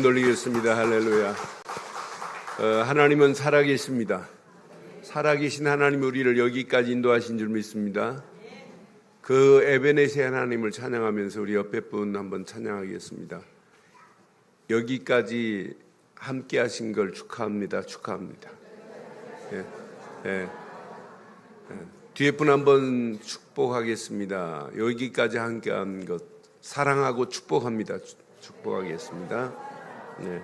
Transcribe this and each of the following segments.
돌리겠습니다. 할렐루야. 하나님은 살아계십니다. 살아계신 하나님이 우리를 여기까지 인도하신 줄 믿습니다. 그 에베네세 하나님을 찬양하면서 우리 옆에 분 한번 찬양하겠습니다. 여기까지 함께 하신 걸 축하합니다. 축하합니다. 뒤에 분 한번 축복하겠습니다. 여기까지 함께 한 것 사랑하고 축복합니다. 축복하겠습니다. 네.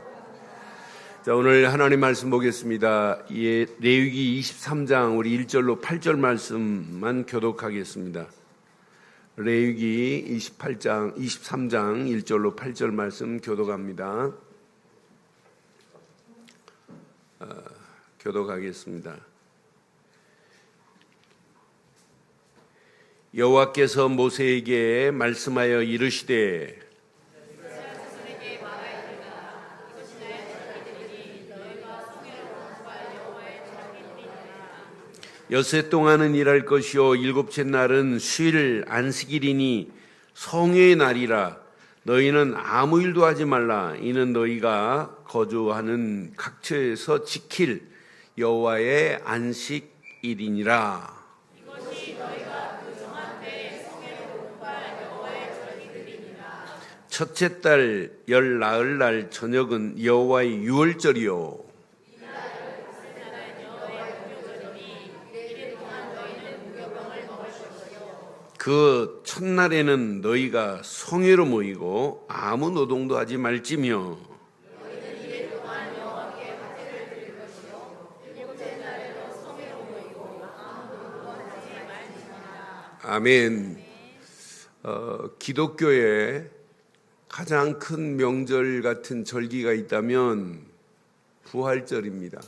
자, 오늘 하나님 말씀 보겠습니다. 레위기 23장 우리 1절로 8절 말씀만 교독하겠습니다. 레위기 23장 1절로 8절 말씀 교독합니다. 교독하겠습니다. 여호와께서 모세에게 말씀하여 이르시되 여세 동안은 일할 것이요 일곱째 날은 쉴 안식일이니 성회의 날이라. 너희는 아무 일도 하지 말라. 이는 너희가 거주하는 각처에서 지킬 여호와의 안식일이니라. 이것이 너희가 그 정한 때에 성회로 공부할 여호와의 절기들이니라. 첫째 달 열 나흘 날 저녁은 여호와의 유월절이요 그 첫날에는 너희가 성회로 모이고 아무 노동도 하지 말지며 너희는 이래 동안 여호와께 화제를 드릴 것이요 일곱째 날에도 성회로 모이고 아무 노동도 하지 말지니라. 아멘. 기독교에 가장 큰 명절 같은 절기가 있다면 부활절입니다.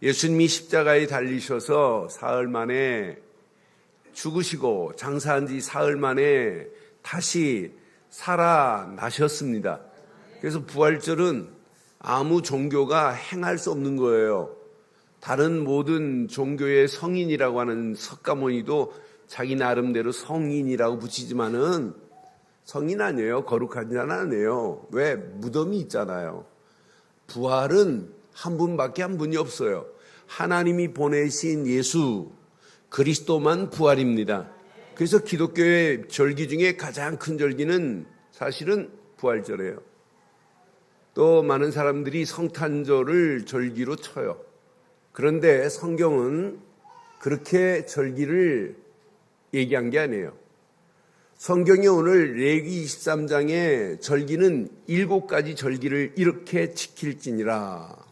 예수님이 십자가에 달리셔서 사흘 만에 죽으시고 장사한 지 사흘 만에 다시 살아나셨습니다. 그래서 부활절은 아무 종교가 행할 수 없는 거예요. 다른 모든 종교의 성인이라고 하는 석가모니도 자기 나름대로 성인이라고 붙이지만은 성인 아니에요. 거룩한 자는 아니에요. 왜? 무덤이 있잖아요. 부활은 한 분밖에 한 분이 없어요. 하나님이 보내신 예수 그리스도만 부활입니다. 그래서 기독교의 절기 중에 가장 큰 절기는 사실은 부활절이에요. 또 많은 사람들이 성탄절을 절기로 쳐요. 그런데 성경은 그렇게 절기를 얘기한 게 아니에요. 성경이 오늘 레위기 23장의 절기는 7가지 절기를 이렇게 지킬지니라.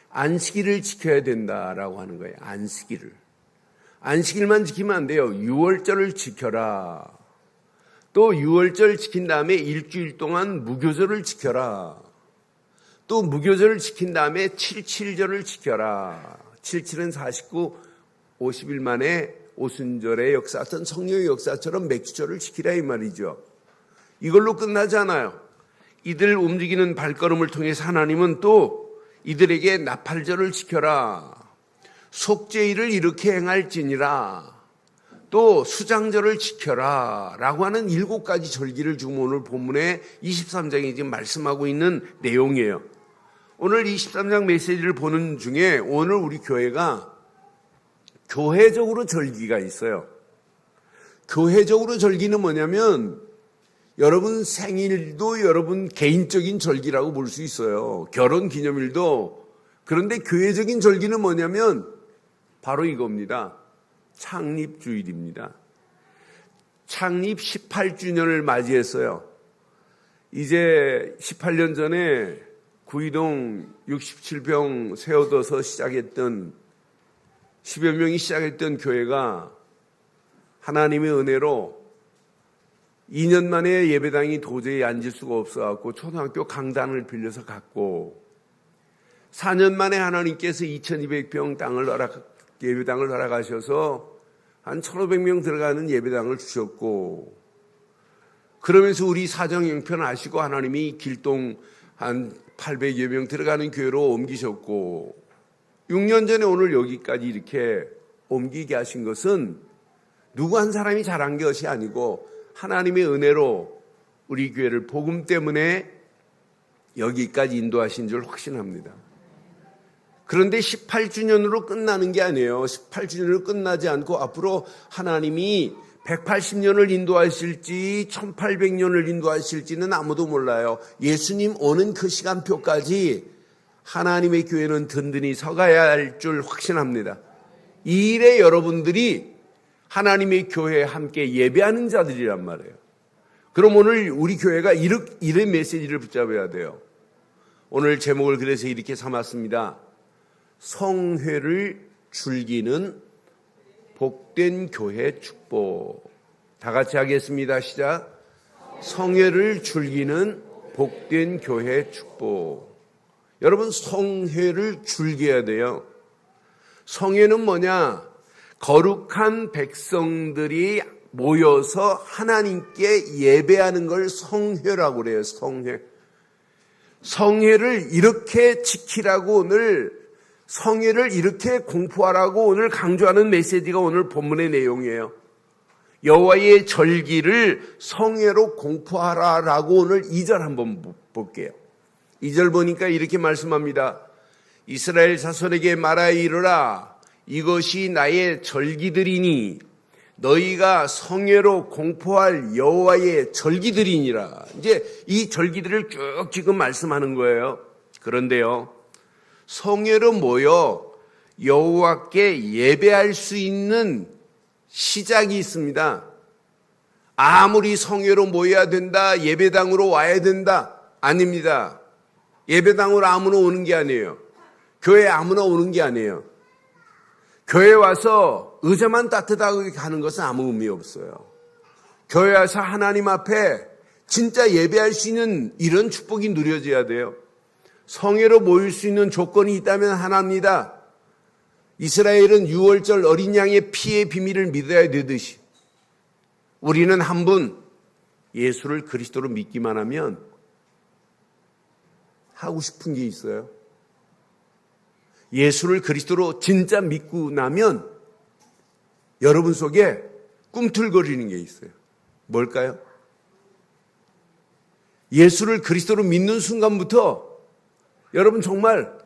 안식일을 지켜야 된다라고 하는 거예요. 안식일만 지키면 안 돼요. 유월절을 지켜라. 또 유월절 지킨 다음에 일주일 동안 무교절을 지켜라. 또 무교절을 지킨 다음에 칠칠절을 지켜라. 77은 49, 50일 만에 오순절의 역사, 어떤 성령의 역사처럼 맥주절을 지키라 이 말이죠. 이걸로 끝나지 않아요. 이들 움직이는 발걸음을 통해서 하나님은 또 이들에게 나팔절을 지켜라. 속죄일을 이렇게 행할지니라. 또 수장절을 지켜라 라고 하는 7가지 절기를 지금 오늘 본문에 23장에 지금 말씀하고 있는 내용이에요. 오늘 23장 메시지를 보는 중에 오늘 우리 교회가 교회적으로 절기가 있어요. 교회적으로 절기는 뭐냐면 여러분 생일도 여러분 개인적인 절기라고 볼 수 있어요. 결혼기념일도. 그런데 교회적인 절기는 뭐냐면 바로 이겁니다. 창립주일입니다. 창립 18주년을 맞이했어요. 이제 18년 전에 구이동 67평 세워둬서 시작했던 10여 명이 시작했던 교회가 하나님의 은혜로 2년 만에 예배당이 도저히 앉을 수가 없어갖고 초등학교 강당을 빌려서 갔고 4년 만에 하나님께서 2200평 예배당을 허락하셔서 한 1500명 들어가는 예배당을 주셨고 그러면서 우리 사정 형편 아시고 하나님이 길동 한 800여 명 들어가는 교회로 옮기셨고 6년 전에 오늘 여기까지 이렇게 옮기게 하신 것은 누구 한 사람이 잘한 것이 아니고 하나님의 은혜로 우리 교회를 복음 때문에 여기까지 인도하신 줄 확신합니다. 그런데 18주년으로 끝나는 게 아니에요. 18주년으로 끝나지 않고 앞으로 하나님이 180년을 인도하실지 1800년을 인도하실지는 아무도 몰라요. 예수님 오는 그 시간표까지 하나님의 교회는 든든히 서가야 할 줄 확신합니다. 이 일에 여러분들이 하나님의 교회에 함께 예배하는 자들이란 말이에요. 그럼 오늘 우리 교회가 이런 메시지를 붙잡아야 돼요. 오늘 제목을 그래서 이렇게 삼았습니다. 성회를 즐기는 복된 교회 축복. 다 같이 하겠습니다. 시작. 성회를 즐기는 복된 교회 축복. 여러분, 성회를 즐겨야 돼요. 성회는 뭐냐? 거룩한 백성들이 모여서 하나님께 예배하는 걸 성회라고 그래요. 성회. 성회를 이렇게 지키라고 오늘 성회를 이렇게 공포하라고 오늘 강조하는 메시지가 오늘 본문의 내용이에요. 여호와의 절기를 성회로 공포하라라고 오늘 2절 한번 볼게요. 2절 보니까 이렇게 말씀합니다. 이스라엘 자손에게 말하여 이르라. 이것이 나의 절기들이니 너희가 성회로 공포할 여호와의 절기들이니라. 이제 이 절기들을 쭉 지금 말씀하는 거예요. 그런데요, 성회로 모여 여호와께 예배할 수 있는 시작이 있습니다. 아무리 성회로 모여야 된다, 예배당으로 와야 된다, 아닙니다. 예배당으로 아무나 오는 게 아니에요. 교회에 아무나 오는 게 아니에요. 교회 와서 의자만 따뜻하게 가는 것은 아무 의미 없어요. 교회 와서 하나님 앞에 진짜 예배할 수 있는 이런 축복이 누려져야 돼요. 성회로 모일 수 있는 조건이 있다면 하나입니다. 이스라엘은 6월절 어린 양의 피의 비밀을 믿어야 되듯이 우리는 한 분 예수를 그리스도로 믿기만 하면 하고 싶은 게 있어요. 예수를 그리스도로 진짜 믿고 나면 여러분 속에 꿈틀거리는 게 있어요. 뭘까요? 예수를 그리스도로 믿는 순간부터 여러분 정말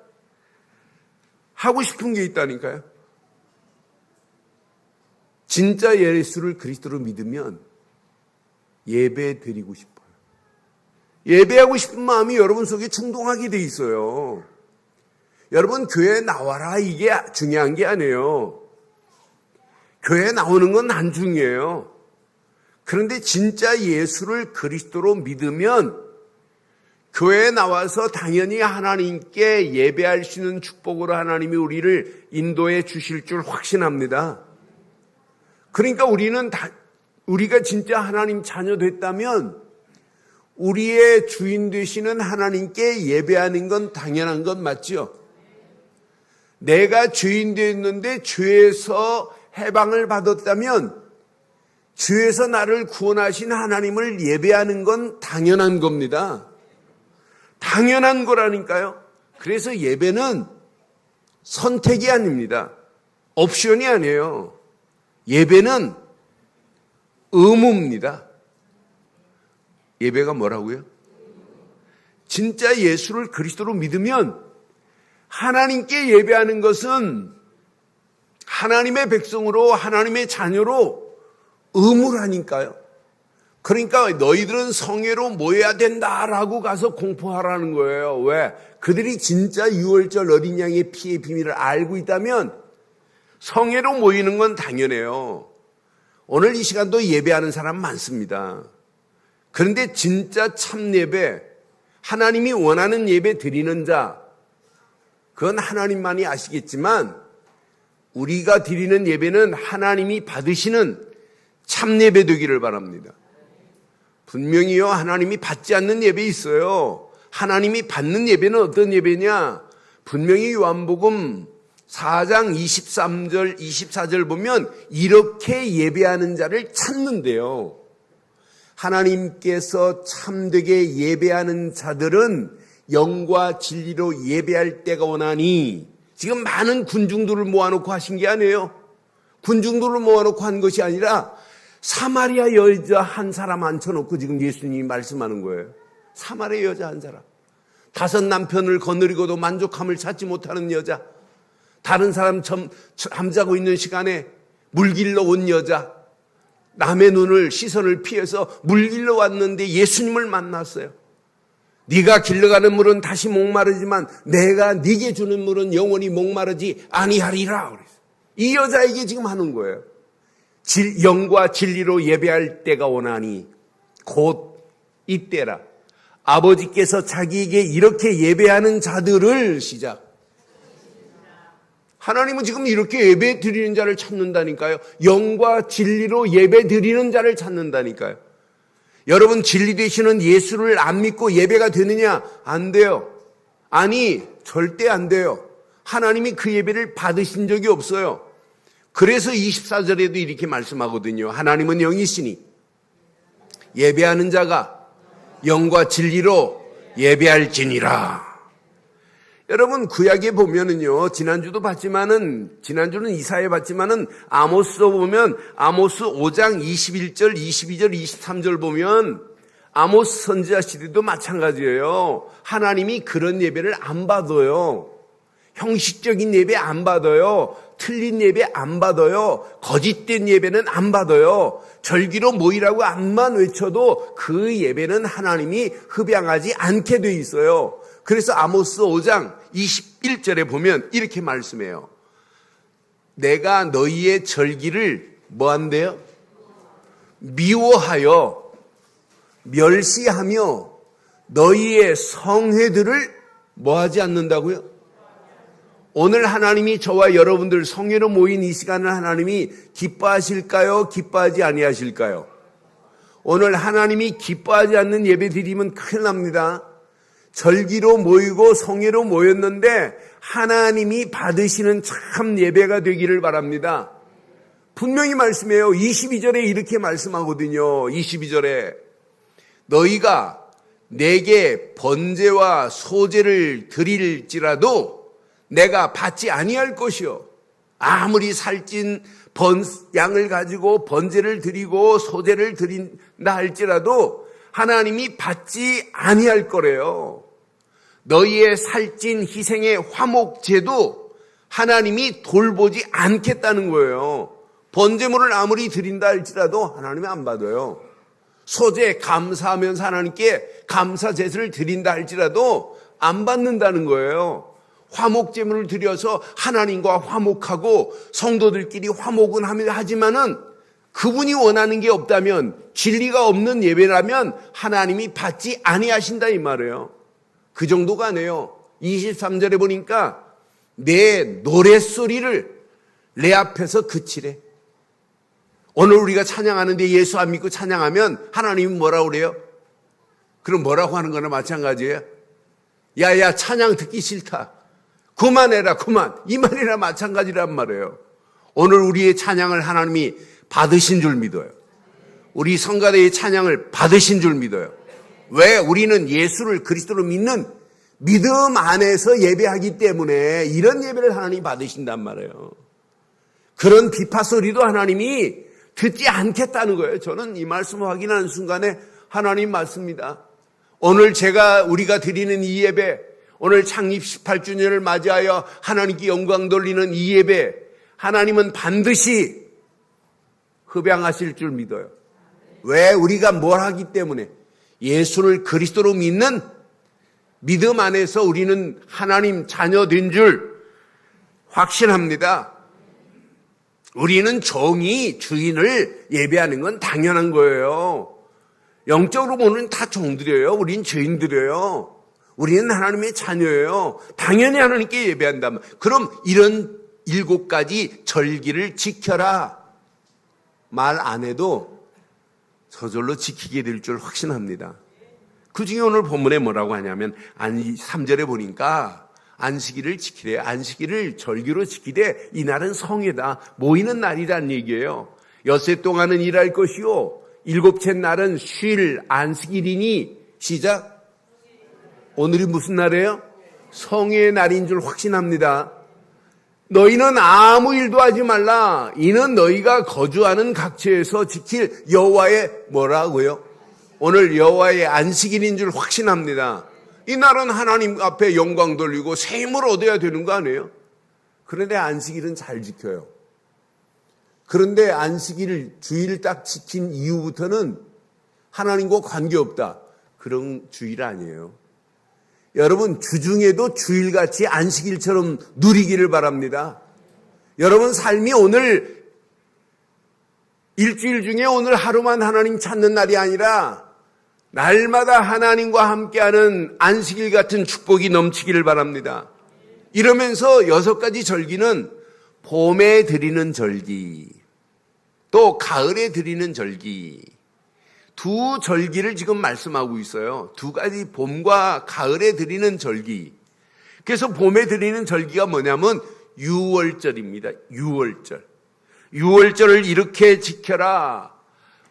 하고 싶은 게 있다니까요. 진짜 예수를 그리스도로 믿으면 예배 드리고 싶어요. 예배하고 싶은 마음이 여러분 속에 충동하게 돼 있어요. 여러분, 교회에 나와라 이게 중요한 게 아니에요. 교회에 나오는 건 안 중요해요. 그런데 진짜 예수를 그리스도로 믿으면 교회에 나와서 당연히 하나님께 예배할 수 있는 축복으로 하나님이 우리를 인도해 주실 줄 확신합니다. 그러니까 우리가 진짜 하나님 자녀 됐다면 우리의 주인 되시는 하나님께 예배하는 건 당연한 건 맞죠? 내가 죄인 되었는데 죄에서 해방을 받았다면 죄에서 나를 구원하신 하나님을 예배하는 건 당연한 겁니다. 당연한 거라니까요. 그래서 예배는 선택이 아닙니다. 옵션이 아니에요. 예배는 의무입니다. 예배가 뭐라고요? 진짜 예수를 그리스도로 믿으면 하나님께 예배하는 것은 하나님의 백성으로 하나님의 자녀로 의무라니까요. 그러니까 너희들은 성회로 모여야 된다라고 가서 공포하라는 거예요. 왜? 그들이 진짜 6월절 어린 양의 피의 비밀을 알고 있다면 성회로 모이는 건 당연해요. 오늘 이 시간도 예배하는 사람 많습니다. 그런데 진짜 참 예배, 하나님이 원하는 예배 드리는 자, 그건 하나님만이 아시겠지만 우리가 드리는 예배는 하나님이 받으시는 참 예배 되기를 바랍니다. 분명히요, 하나님이 받지 않는 예배 있어요. 하나님이 받는 예배는 어떤 예배냐? 분명히 요한복음 4장 23절, 24절 보면 이렇게 예배하는 자를 찾는데요. 하나님께서 참되게 예배하는 자들은 영과 진리로 예배할 때가 오나니, 지금 많은 군중들을 모아놓고 하신 게 아니에요. 군중들을 모아놓고 한 것이 아니라 사마리아 여자 한 사람 앉혀놓고 지금 예수님이 말씀하는 거예요. 사마리아 여자 한 사람. 5 남편을 거느리고도 만족함을 찾지 못하는 여자, 다른 사람 잠자고 있는 시간에 물길러 온 여자, 남의 시선을 피해서 물길러 왔는데 예수님을 만났어요. 네가 길러가는 물은 다시 목마르지만 내가 네게 주는 물은 영원히 목마르지 아니하리라. 그랬어요. 이 여자에게 지금 하는 거예요. 영과 진리로 예배할 때가 오나니 곧 이때라. 아버지께서 자기에게 이렇게 예배하는 자들을 시작. 하나님은 지금 이렇게 예배 드리는 자를 찾는다니까요. 영과 진리로 예배 드리는 자를 찾는다니까요. 여러분, 진리 되시는 예수를 안 믿고 예배가 되느냐? 안 돼요. 아니, 절대 안 돼요. 하나님이 그 예배를 받으신 적이 없어요. 그래서 24절에도 이렇게 말씀하거든요. 하나님은 영이시니 예배하는 자가 영과 진리로 예배할지니라. 여러분, 구약에 보면은요, 지난주는 이사야 봤지만은 아모스서 보면 아모스 5장 21절, 22절, 23절 보면 아모스 선지자 시대도 마찬가지예요. 하나님이 그런 예배를 안 받아요. 형식적인 예배 안 받아요. 틀린 예배 안 받아요. 거짓된 예배는 안 받아요. 절기로 모이라고 암만 외쳐도 그 예배는 하나님이 흡양하지 않게 돼 있어요. 그래서 아모스 5장 21절에 보면 이렇게 말씀해요. 내가 너희의 절기를 뭐한대요? 미워하여 멸시하며 너희의 성회들을 뭐하지 않는다고요? 오늘 하나님이 저와 여러분들 성회로 모인 이 시간을 하나님이 기뻐하실까요? 기뻐하지 아니하실까요? 오늘 하나님이 기뻐하지 않는 예배 드리면 큰일 납니다. 절기로 모이고 성회로 모였는데 하나님이 받으시는 참 예배가 되기를 바랍니다. 분명히 말씀해요. 22절에 이렇게 말씀하거든요. 22절에 너희가 내게 번제와 소제를 드릴지라도 내가 받지 아니할 것이요. 아무리 살찐 양을 가지고 번제를 드리고 소제를 드린다 할지라도 하나님이 받지 아니할 거래요. 너희의 살찐 희생의 화목제도 하나님이 돌보지 않겠다는 거예요. 번제물을 아무리 드린다 할지라도 하나님이 안 받아요. 소제 감사하면서 하나님께 감사제사를 드린다 할지라도 안 받는다는 거예요. 화목제물을 드려서 하나님과 화목하고 성도들끼리 화목은 하지만은 그분이 원하는 게 없다면, 진리가 없는 예배라면 하나님이 받지 아니하신다 이 말이에요. 그 정도가 아니에요. 23절에 보니까 내 노랫소리를 내 앞에서 그치래. 오늘 우리가 찬양하는데 예수 안 믿고 찬양하면 하나님이 뭐라고 그래요? 그럼 뭐라고 하는 거나 마찬가지예요. 야야, 찬양 듣기 싫다. 그만해라, 그만. 이 말이나 마찬가지란 말이에요. 오늘 우리의 찬양을 하나님이 받으신 줄 믿어요. 우리 성가대의 찬양을 받으신 줄 믿어요. 왜? 우리는 예수를 그리스도로 믿는 믿음 안에서 예배하기 때문에 이런 예배를 하나님이 받으신단 말이에요. 그런 비파 소리도 하나님이 듣지 않겠다는 거예요. 저는 이 말씀을 확인하는 순간에 하나님 맞습니다. 오늘 우리가 드리는 이 예배, 오늘 창립 18주년을 맞이하여 하나님께 영광 돌리는 이 예배, 하나님은 반드시 흡양하실 줄 믿어요. 왜? 우리가 뭘 하기 때문에? 예수를 그리스도로 믿는 믿음 안에서 우리는 하나님 자녀된 줄 확신합니다. 우리는 종이 주인을 예배하는 건 당연한 거예요. 영적으로 보면 다 종들이에요. 우린 죄인들이에요. 우리는 하나님의 자녀예요. 당연히 하나님께 예배한다. 그럼 이런 7가지 절기를 지켜라. 말 안 해도 저절로 지키게 될 줄 확신합니다. 그 중에 오늘 본문에 뭐라고 하냐면 3절에 보니까 안식일을 지키래. 안식일을 절기로 지키되 이날은 성회다. 모이는 날이란 얘기예요. 엿새 동안은 일할 것이요 7째 날은 쉴 안식일이니 시작. 오늘이 무슨 날이에요? 성회의 날인 줄 확신합니다. 너희는 아무 일도 하지 말라. 이는 너희가 거주하는 각처에서 지킬 여호와의 뭐라고요? 오늘 여호와의 안식일인 줄 확신합니다. 이날은 하나님 앞에 영광 돌리고 새 힘을 얻어야 되는 거 아니에요? 그런데 안식일은 잘 지켜요. 그런데 안식일 주일 딱 지킨 이후부터는 하나님과 관계없다. 그런 주일 아니에요. 여러분, 주중에도 주일같이 안식일처럼 누리기를 바랍니다. 여러분 삶이 오늘 일주일 중에 오늘 하루만 하나님 찾는 날이 아니라 날마다 하나님과 함께하는 안식일 같은 축복이 넘치기를 바랍니다. 이러면서 6가지 절기는 봄에 드리는 절기, 또 가을에 드리는 절기, 두 절기를 지금 말씀하고 있어요. 2가지 봄과 가을에 드리는 절기. 그래서 봄에 드리는 절기가 뭐냐면 유월절입니다. 유월절. 유월절을 이렇게 지켜라.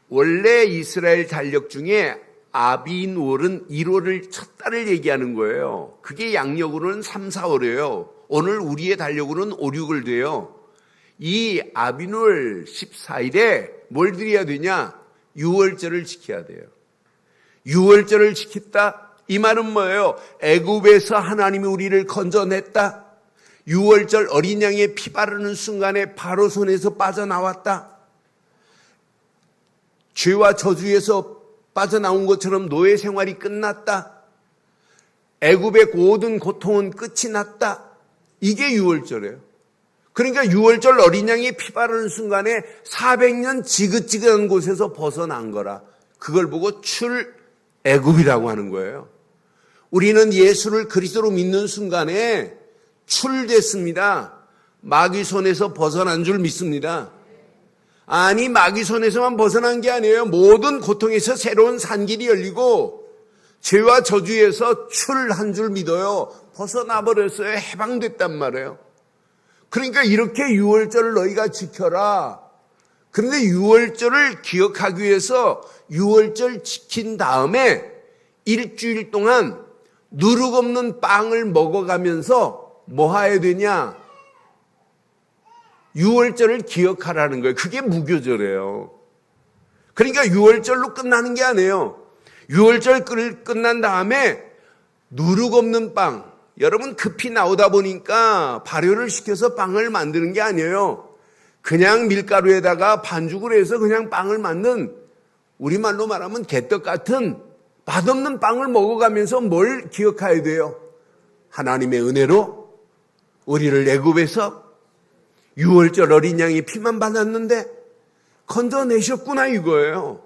원래 이스라엘 달력 중에 아빈월은 1월을 첫 달을 얘기하는 거예요. 그게 양력으로는 3, 4월이에요. 오늘 우리의 달력으로는 5, 6월 돼요. 이 아빈월 14일에 뭘 드려야 되냐? 유월절을 지켜야 돼요. 유월절을 지켰다? 이 말은 뭐예요? 애굽에서 하나님이 우리를 건져냈다. 유월절 어린 양의 피 바르는 순간에 바로 손에서 빠져나왔다. 죄와 저주에서 빠져나온 것처럼 노예 생활이 끝났다. 애굽의 모든 고통은 끝이 났다. 이게 유월절이에요. 그러니까 유월절 어린 양의 피 바르는 순간에 400년 지긋지긋한 곳에서 벗어난 거라. 그걸 보고 출애굽이라고 하는 거예요. 우리는 예수를 그리스도로 믿는 순간에 출됐습니다. 마귀 손에서 벗어난 줄 믿습니다. 아니, 마귀 손에서만 벗어난 게 아니에요. 모든 고통에서 새로운 산길이 열리고 죄와 저주에서 출한 줄 믿어요. 벗어나 버렸어요. 해방됐단 말이에요. 그러니까 이렇게 유월절을 너희가 지켜라. 그런데 유월절을 기억하기 위해서 유월절 지킨 다음에 일주일 동안 누룩 없는 빵을 먹어가면서 뭐 해야 되냐? 유월절을 기억하라는 거예요. 그게 무교절이에요. 그러니까 유월절로 끝나는 게 아니에요. 유월절 끝난 다음에 누룩 없는 빵. 여러분 급히 나오다 보니까 발효를 시켜서 빵을 만드는 게 아니에요. 그냥 밀가루에다가 반죽을 해서 그냥 빵을 만든, 우리말로 말하면 개떡 같은 맛없는 빵을 먹어가면서 뭘 기억해야 돼요? 하나님의 은혜로 우리를 애굽에서 유월절 어린 양의 피만 받았는데 건져내셨구나 이거예요.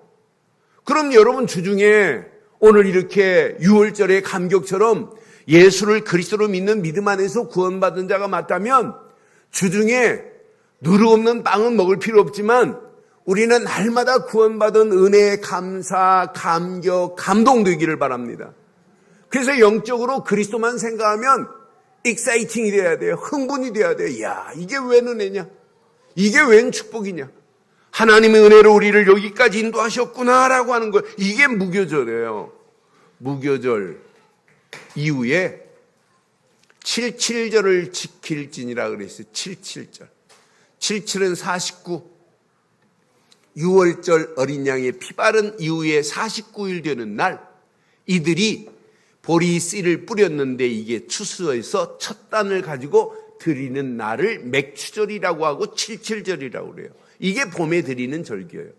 그럼 여러분 주중에 오늘 이렇게 유월절의 감격처럼 예수를 그리스도로 믿는 믿음 안에서 구원받은 자가 맞다면 주중에 누룩 없는 빵은 먹을 필요 없지만 우리는 날마다 구원받은 은혜에 감사, 감격, 감동되기를 바랍니다. 그래서 영적으로 그리스도만 생각하면 익사이팅이 돼야 돼요. 흥분이 돼야 돼요. 야, 이게 웬 은혜냐? 이게 웬 축복이냐? 하나님의 은혜로 우리를 여기까지 인도하셨구나라고 하는 거. 이게 무교절이에요. 무교절 이후에 77절을 지킬지니라 그랬어요. 77절. 77은 49. 6월절 어린 양의 피 바른 이후에 49일 되는 날 이들이 보리 씨를 뿌렸는데 이게 추수에서 첫 단을 가지고 드리는 날을 맥추절이라고 하고 77절이라고 그래요. 이게 봄에 드리는 절기예요.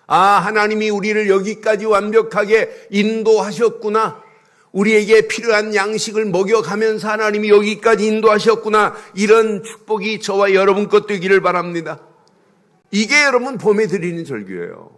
아, 하나님이 우리를 여기까지 완벽하게 인도하셨구나. 우리에게 필요한 양식을 먹여가면서 하나님이 여기까지 인도하셨구나. 이런 축복이 저와 여러분 것 되기를 바랍니다. 이게 여러분 봄에 드리는 절기예요.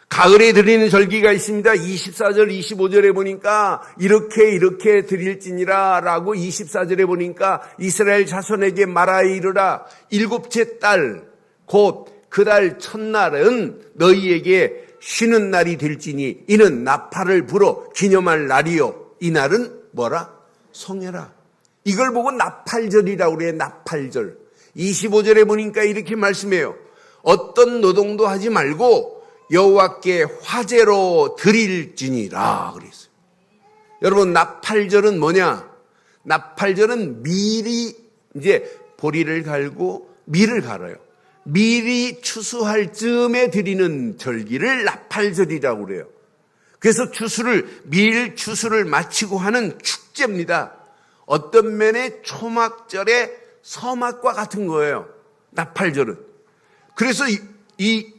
가을에 드리는 절기가 있습니다. 24절, 25절에 보니까 이렇게 드릴지니라 라고 24절에 보니까 이스라엘 자손에게 말하여 이르라. 7째 달 곧 그 달 첫날은 너희에게 쉬는 날이 될지니 이는 나팔을 불어 기념할 날이요. 이 날은 뭐라? 성회라. 이걸 보고 나팔절이라고 그래요. 나팔절. 25절에 보니까 이렇게 말씀해요. 어떤 노동도 하지 말고 여호와께 화제로 드릴지니라 그랬어요. 여러분 나팔절은 뭐냐? 나팔절은 미리 이제 보리를 갈고 밀을 갈아요. 미리 추수할 즈음에 드리는 절기를 나팔절이라고 그래요. 그래서 밀 추수를 마치고 하는 축제입니다. 어떤 면에 초막절의 서막과 같은 거예요. 나팔절은. 그래서 이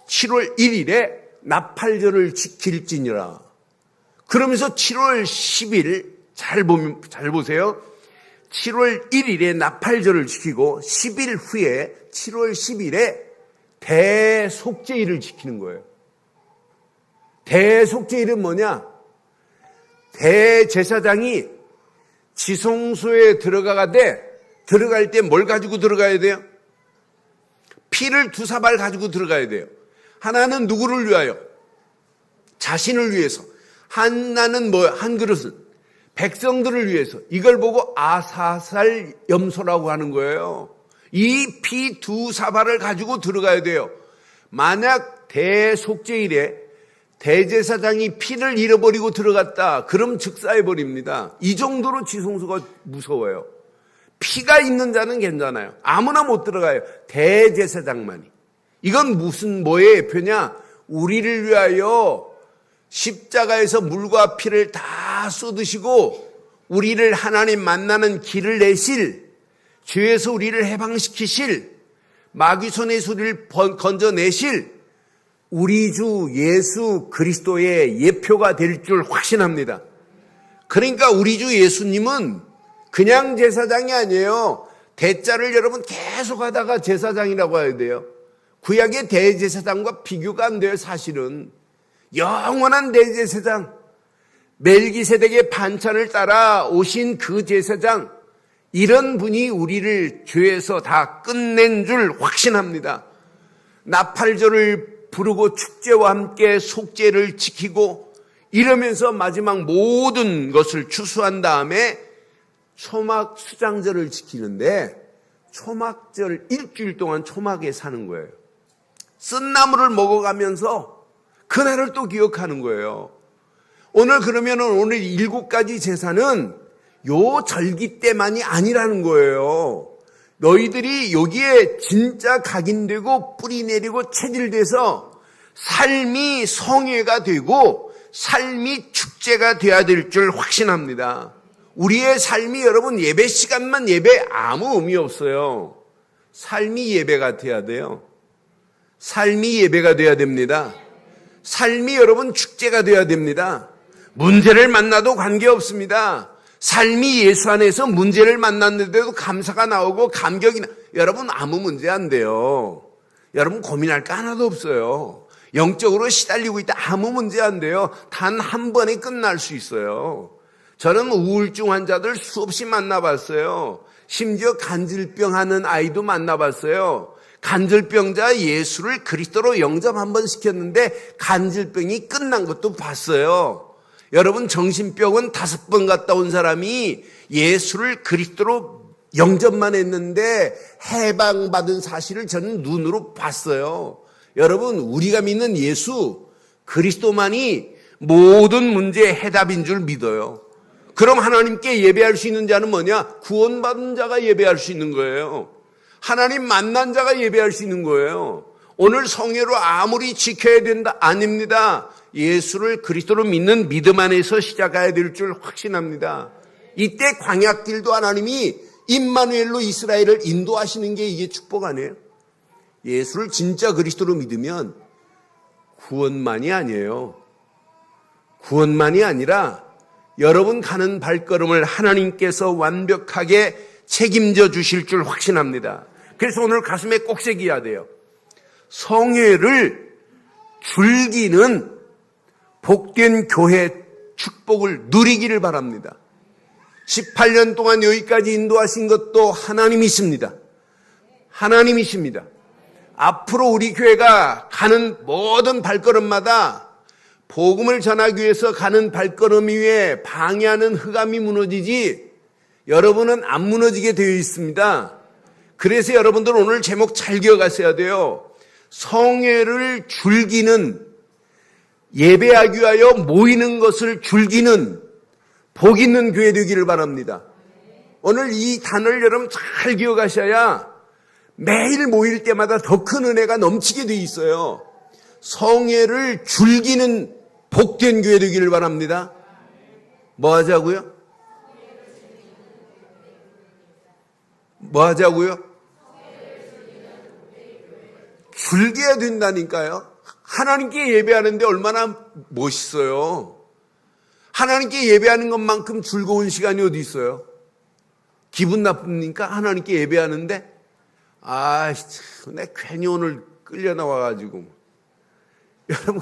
7월 1일에 나팔절을 지킬지니라. 그러면서 7월 10일 잘 보세요. 7월 1일에 나팔절을 지키고 10일 후에 7월 10일에 대속죄일을 지키는 거예요. 대속죄일은 뭐냐? 대제사장이 지성소에 들어갈 때 뭘 가지고 들어가야 돼요? 피를 2사발 가지고 들어가야 돼요. 하나는 누구를 위하여? 자신을 위해서. 하나는 한 그릇은 백성들을 위해서. 이걸 보고 아사살 염소라고 하는 거예요. 이 피 2사발을 가지고 들어가야 돼요. 만약 대속죄일에 대제사장이 피를 잃어버리고 들어갔다. 그럼 즉사해버립니다. 이 정도로 지성소가 무서워요. 피가 있는 자는 괜찮아요. 아무나 못 들어가요. 대제사장만이. 이건 뭐의 표냐? 우리를 위하여 십자가에서 물과 피를 다 쏟으시고 우리를 하나님 만나는 길을 내실, 죄에서 우리를 해방시키실, 마귀 손에서 우리를 건져내실 우리 주 예수 그리스도의 예표가 될 줄 확신합니다. 그러니까 우리 주 예수님은 그냥 제사장이 아니에요. 대자를 여러분 계속 하다가 제사장이라고 해야 돼요. 구약의 대제사장과 비교가 안 돼요. 사실은 영원한 대제사장, 멜기세덱의 반찬을 따라 오신 그 제사장, 이런 분이 우리를 죄에서 다 끝낸 줄 확신합니다. 나팔절을 부르고 축제와 함께 속죄를 지키고 이러면서 마지막 모든 것을 추수한 다음에 초막 수장절을 지키는데, 초막절 일주일 동안 초막에 사는 거예요. 쓴나물을 먹어가면서 그날을 또 기억하는 거예요. 오늘 7가지 제사는 요 절기 때만이 아니라는 거예요. 너희들이 여기에 진짜 각인되고 뿌리 내리고 체질돼서 삶이 성회가 되고 삶이 축제가 돼야 될 줄 확신합니다. 우리의 삶이 여러분 예배 시간만 예배 아무 의미 없어요. 삶이 예배가 돼야 돼요. 삶이 예배가 돼야 됩니다. 삶이 여러분 축제가 돼야 됩니다. 문제를 만나도 관계없습니다. 삶이 예수 안에서 문제를 만났는데도 감사가 나오고 감격이 여러분 아무 문제 안 돼요. 여러분 고민할 거 하나도 없어요. 영적으로 시달리고 있다 아무 문제 안 돼요. 단 한 번에 끝날 수 있어요. 저는 우울증 환자들 수없이 만나봤어요. 심지어 간질병하는 아이도 만나봤어요. 간질병자 예수를 그리스도로 영접 한번 시켰는데 간질병이 끝난 것도 봤어요. 여러분 정신병원 5번 갔다 온 사람이 예수를 그리스도로 영접만 했는데 해방받은 사실을 저는 눈으로 봤어요. 여러분 우리가 믿는 예수 그리스도만이 모든 문제의 해답인 줄 믿어요. 그럼 하나님께 예배할 수 있는 자는 뭐냐? 구원받은 자가 예배할 수 있는 거예요. 하나님 만난 자가 예배할 수 있는 거예요. 오늘 성회로 아무리 지켜야 된다 아닙니다. 예수를 그리스도로 믿는 믿음 안에서 시작해야 될 줄 확신합니다. 이때 광야길도 하나님이 임마누엘로 이스라엘을 인도하시는 게 이게 축복 아니에요? 예수를 진짜 그리스도로 믿으면 구원만이 아니에요. 구원만이 아니라 여러분 가는 발걸음을 하나님께서 완벽하게 책임져 주실 줄 확신합니다. 그래서 오늘 가슴에 꼭 새겨야 돼요. 성회를 즐기는 복된 교회 축복을 누리기를 바랍니다. 18년 동안 여기까지 인도하신 것도 하나님이십니다. 하나님이십니다. 앞으로 우리 교회가 가는 모든 발걸음마다 복음을 전하기 위해서 가는 발걸음 위에 방해하는 흑암이 무너지지 여러분은 안 무너지게 되어 있습니다. 그래서 여러분들 오늘 제목 잘 기억하셔야 돼요. 성회를 즐기는, 예배하기 위하여 모이는 것을 즐기는 복 있는 교회 되기를 바랍니다. 오늘 이 단어를 여러분 잘 기억하셔야 매일 모일 때마다 더 큰 은혜가 넘치게 되어 있어요. 성회를 즐기는 복된 교회 되기를 바랍니다. 뭐 하자고요? 뭐 하자고요? 즐겨야 된다니까요. 하나님께 예배하는데 얼마나 멋있어요. 하나님께 예배하는 것만큼 즐거운 시간이 어디 있어요? 기분 나쁩니까? 하나님께 예배하는데 내 괜히 오늘 끌려 나와가지고. 여러분,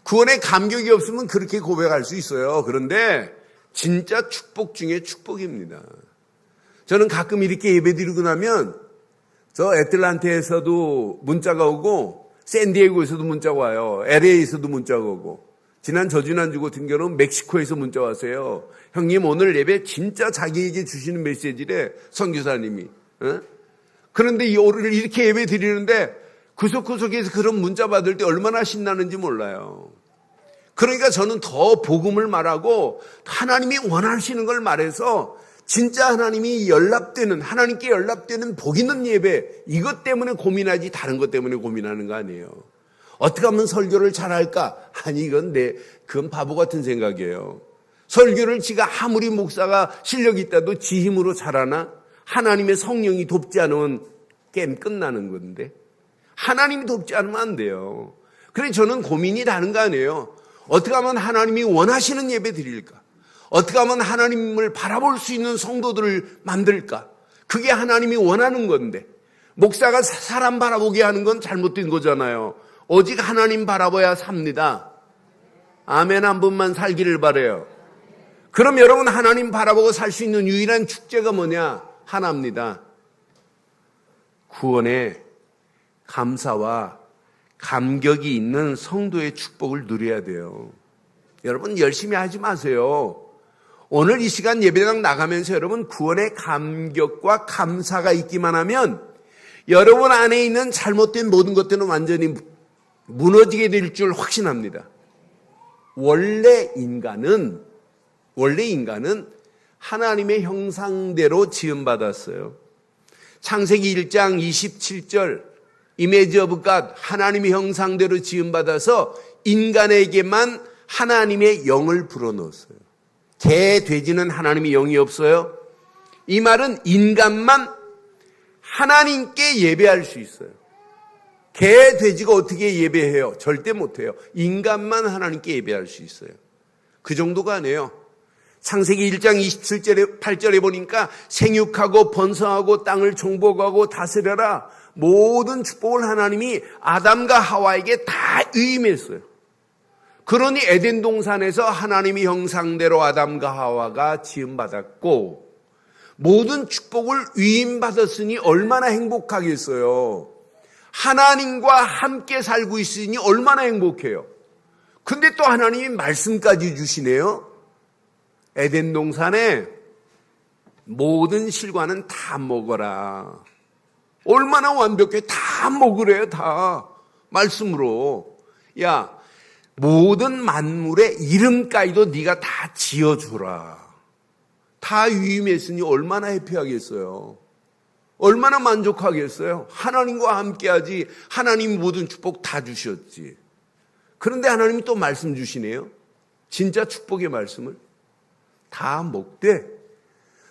구원에 감격이 없으면 그렇게 고백할 수 있어요. 그런데 진짜 축복 중에 축복입니다. 저는 가끔 이렇게 예배드리고 나면 저 애틀란타에서도 문자가 오고 샌디에고에서도 문자가 와요. LA에서도 문자가 오고, 저지난주 같은 경우는 멕시코에서 문자 왔어요. 형님, 오늘 예배 진짜 자기에게 주시는 메시지래, 선교사님이. 그런데 오늘 이렇게 예배 드리는데 구석구석에서 그런 문자 받을 때 얼마나 신나는지 몰라요. 그러니까 저는 더 복음을 말하고 하나님이 원하시는 걸 말해서 진짜 하나님이 하나님께 연락되는 복 있는 예배, 이것 때문에 고민하지 다른 것 때문에 고민하는 거 아니에요. 어떻게 하면 설교를 잘할까? 아니, 그건 바보 같은 생각이에요. 설교를 지가 아무리 목사가 실력이 있다도 지 힘으로 잘하나? 하나님의 성령이 돕지 않으면 게임 끝나는 건데. 하나님이 돕지 않으면 안 돼요. 그래서 저는 고민이 다른 거 아니에요. 어떻게 하면 하나님이 원하시는 예배 드릴까? 어떻게 하면 하나님을 바라볼 수 있는 성도들을 만들까? 그게 하나님이 원하는 건데, 목사가 사람 바라보게 하는 건 잘못된 거잖아요. 오직 하나님 바라봐야 삽니다. 아멘 한 분만 살기를 바라요. 그럼 여러분, 하나님 바라보고 살 수 있는 유일한 축제가 뭐냐? 하나입니다. 구원에 감사와 감격이 있는 성도의 축복을 누려야 돼요. 여러분, 열심히 하지 마세요. 오늘 이 시간 예배당 나가면서 여러분, 구원의 감격과 감사가 있기만 하면 여러분 안에 있는 잘못된 모든 것들은 완전히 무너지게 될 줄 확신합니다. 원래 인간은 하나님의 형상대로 지음받았어요. 창세기 1장 27절, 이미지 오브 갓, 하나님의 형상대로 지음받아서 인간에게만 하나님의 영을 불어넣었어요. 개, 돼지는 하나님의 영이 없어요. 이 말은 인간만 하나님께 예배할 수 있어요. 개, 돼지가 어떻게 예배해요? 절대 못해요. 인간만 하나님께 예배할 수 있어요. 그 정도가 아니에요. 창세기 1장 27절에 8절에 보니까 생육하고 번성하고 땅을 정복하고 다스려라, 모든 축복을 하나님이 아담과 하와에게 다 위임했어요. 그러니 에덴 동산에서 하나님의 형상대로 아담과 하와가 지음받았고 모든 축복을 위임받았으니 얼마나 행복하겠어요. 하나님과 함께 살고 있으니 얼마나 행복해요. 근데 또 하나님이 말씀까지 주시네요. 에덴 동산에 모든 실과는 다 먹어라. 얼마나 완벽해. 다 먹으래요. 다 말씀으로. 야, 모든 만물의 이름까지도 네가 다 지어주라. 다 위임했으니 얼마나 해피하겠어요. 얼마나 만족하겠어요. 하나님과 함께하지. 하나님 모든 축복 다 주셨지. 그런데 하나님이 또 말씀 주시네요. 진짜 축복의 말씀을. 다 먹되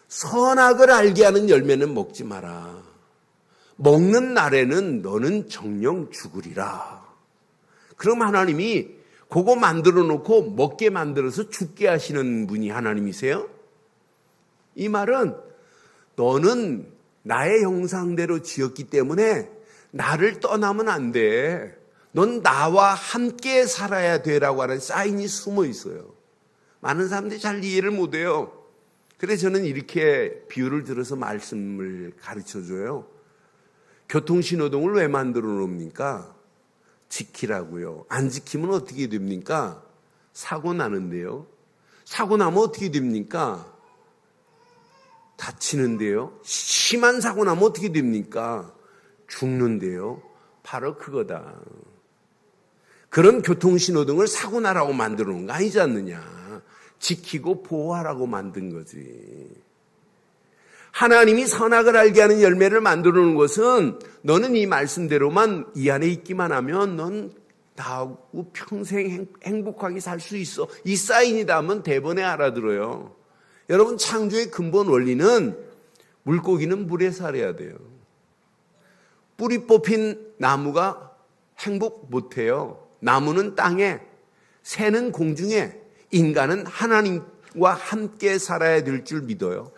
선악을 알게 하는 열매는 먹지 마라. 먹는 날에는 너는 정령 죽으리라. 그럼 하나님이 그거 만들어 놓고 먹게 만들어서 죽게 하시는 분이 하나님이세요? 이 말은 너는 나의 형상대로 지었기 때문에 나를 떠나면 안 돼. 넌 나와 함께 살아야 되라고 하는 사인이 숨어 있어요. 많은 사람들이 잘 이해를 못해요. 그래서 저는 이렇게 비유를 들어서 말씀을 가르쳐줘요. 교통신호등을 왜 만들어 놓습니까? 지키라고요. 안 지키면 어떻게 됩니까? 사고 나는데요. 사고 나면 어떻게 됩니까? 다치는데요. 심한 사고 나면 어떻게 됩니까? 죽는데요. 바로 그거다. 그런 교통신호등을 사고 나라고 만들어 놓은 거 아니지 않느냐. 지키고 보호하라고 만든 거지. 하나님이 선악을 알게 하는 열매를 만들어 놓은 것은 너는 이 말씀대로만 이 안에 있기만 하면 넌 다 하고 평생 행복하게 살 수 있어. 이 사인이다 하면 대번에 알아들어요. 여러분, 창조의 근본 원리는 물고기는 물에 살아야 돼요. 뿌리 뽑힌 나무가 행복 못해요. 나무는 땅에, 새는 공중에, 인간은 하나님과 함께 살아야 될 줄 믿어요.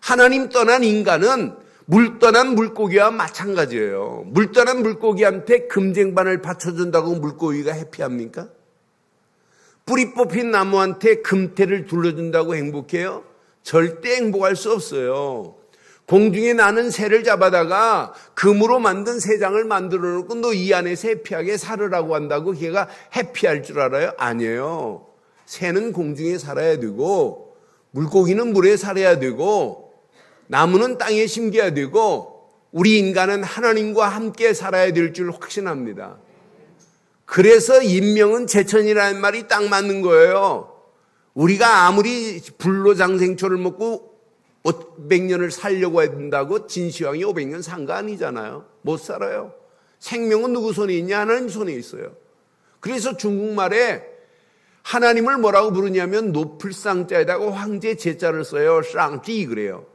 하나님 떠난 인간은 물 떠난 물고기와 마찬가지예요. 물 떠난 물고기한테 금쟁반을 받쳐준다고 물고기가 해피합니까? 뿌리 뽑힌 나무한테 금태를 둘러준다고 행복해요? 절대 행복할 수 없어요. 공중에 나는 새를 잡아다가 금으로 만든 새장을 만들어 놓고 너 이 안에서 해피하게 살으라고 한다고 걔가 해피할 줄 알아요? 아니에요. 새는 공중에 살아야 되고 물고기는 물에 살아야 되고 나무는 땅에 심겨야 되고 우리 인간은 하나님과 함께 살아야 될 줄 확신합니다. 그래서 인명은 제천이라는 말이 딱 맞는 거예요. 우리가 아무리 불로장생초를 먹고 500년을 살려고 한다고 진시황이 500년 산 거 아니잖아요. 못 살아요. 생명은 누구 손에 있냐? 하나님 손에 있어요. 그래서 중국말에 하나님을 뭐라고 부르냐면 높을 쌍자에다가 황제 제자를 써요. 쌍지 그래요.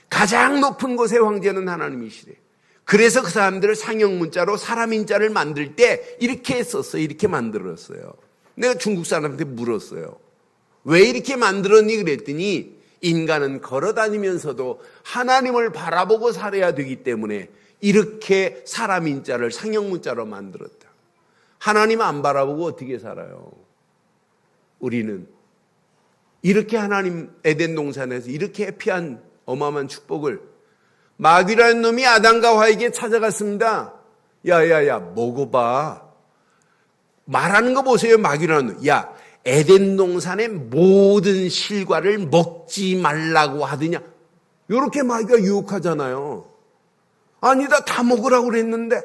가장 높은 곳의 황제는 하나님이시래. 그래서 그 사람들을 상형문자로 사람인자를 만들 때 이렇게 썼어요. 이렇게 만들었어요. 내가 중국 사람한테 물었어요. 왜 이렇게 만들었니? 그랬더니 인간은 걸어다니면서도 하나님을 바라보고 살아야 되기 때문에 이렇게 사람인자를 상형문자로 만들었다. 하나님 안 바라보고 어떻게 살아요? 우리는 이렇게 하나님 에덴 동산에서 이렇게 해피한 어마어마한 축복을 마귀라는 놈이 아담과 하와에게 찾아갔습니다. 야야야 먹어봐. 말하는 거 보세요. 마귀라는 놈. 야 에덴 동산의 모든 실과를 먹지 말라고 하더냐. 이렇게 마귀가 유혹하잖아요. 아니다 다 먹으라고 그랬는데